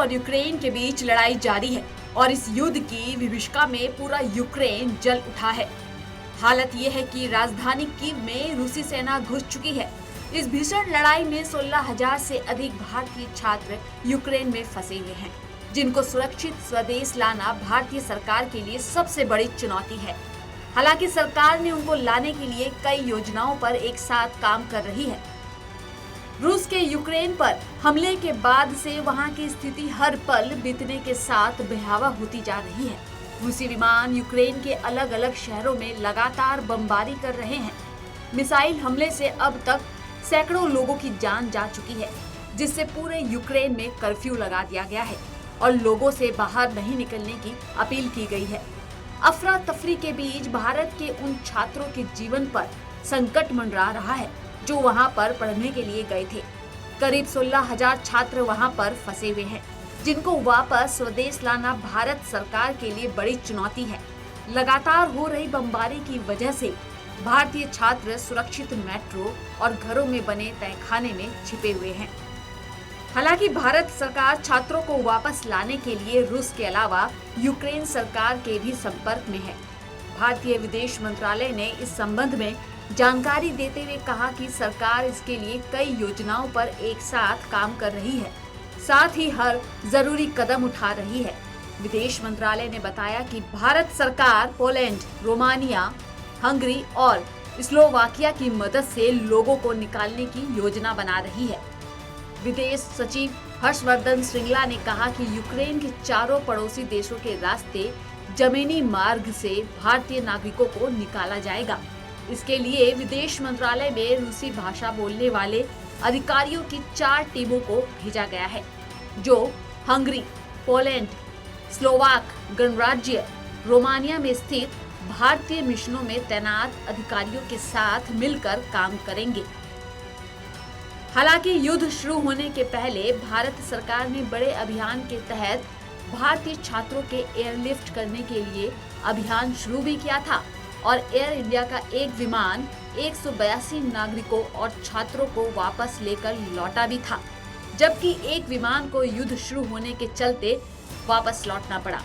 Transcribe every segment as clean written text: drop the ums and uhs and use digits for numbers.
और यूक्रेन के बीच लड़ाई जारी है और इस युद्ध की विभीषिका में पूरा यूक्रेन जल उठा है। हालत ये है कि राजधानी कीव में रूसी सेना घुस चुकी है। इस भीषण लड़ाई में 16,000 से अधिक भारतीय छात्र यूक्रेन में फंसे हुए हैं, जिनको सुरक्षित स्वदेश लाना भारतीय सरकार के लिए सबसे बड़ी चुनौती है। हालांकि सरकार ने उनको लाने के लिए कई योजनाओं पर एक साथ काम कर रही है। रूस के यूक्रेन पर हमले के बाद से वहां की स्थिति हर पल बीतने के साथ भयावह होती जा रही है। रूसी विमान यूक्रेन के अलग अलग शहरों में लगातार बमबारी कर रहे हैं। मिसाइल हमले से अब तक सैकड़ों लोगों की जान जा चुकी है, जिससे पूरे यूक्रेन में कर्फ्यू लगा दिया गया है और लोगों से बाहर नहीं निकलने की अपील की गई है। अफरा तफरी के बीच भारत के उन छात्रों के जीवन पर संकट मंडरा रहा है जो वहां पर पढ़ने के लिए गए थे। करीब 16,000 छात्र वहां पर फंसे हुए हैं, जिनको वापस स्वदेश लाना भारत सरकार के लिए बड़ी चुनौती है। लगातार हो रही बमबारी की वजह से भारतीय छात्र सुरक्षित मेट्रो और घरों में बने तहखाने में छिपे हुए हैं। हालांकि भारत सरकार छात्रों को वापस लाने के लिए रूस के अलावा यूक्रेन सरकार के भी संपर्क में है। भारतीय विदेश मंत्रालय ने इस संबंध में जानकारी देते हुए कहा कि सरकार इसके लिए कई योजनाओं पर एक साथ काम कर रही है, साथ ही हर जरूरी कदम उठा रही है। विदेश मंत्रालय ने बताया कि भारत सरकार पोलैंड, रोमानिया, हंगरी और स्लोवाकिया की मदद से लोगों को निकालने की योजना बना रही है। विदेश सचिव हर्षवर्धन श्रृंगला ने कहा कि यूक्रेन के चारों पड़ोसी देशों के रास्ते जमीनी मार्ग से भारतीय नागरिकों को निकाला जाएगा। इसके लिए विदेश मंत्रालय में रूसी भाषा बोलने वाले अधिकारियों की 4 टीमों को भेजा गया है, जो हंगरी, पोलैंड, स्लोवाक गणराज्य, रोमानिया में स्थित भारतीय मिशनों में तैनात अधिकारियों के साथ मिलकर काम करेंगे। हालांकि युद्ध शुरू होने के पहले भारत सरकार ने बड़े अभियान के तहत भारतीय छात्रों के एयरलिफ्ट करने के लिए अभियान शुरू भी किया था और एयर इंडिया का एक विमान 182 नागरिकों और छात्रों को वापस लेकर लौटा भी था, जबकि एक विमान को युद्ध शुरू होने के चलते वापस लौटना पड़ा।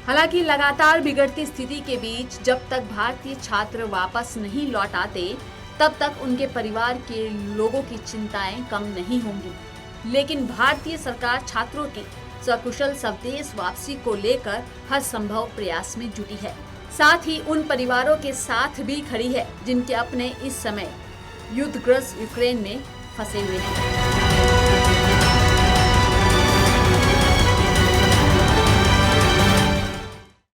हालांकि लगातार बिगड़ती स्थिति के बीच जब तक भारतीय छात्र वापस नहीं लौट आते, तब तक उनके परिवार के लोगों की चिंताएं कम नहीं होंगी। लेकिन भारतीय सरकार छात्रों की सकुशल स्वदेश वापसी को लेकर हर संभव प्रयास में जुटी है। साथ ही उन परिवारों के साथ भी खड़ी है जिनके अपने इस समय युद्धग्रस्त यूक्रेन में फंसे हुए हैं।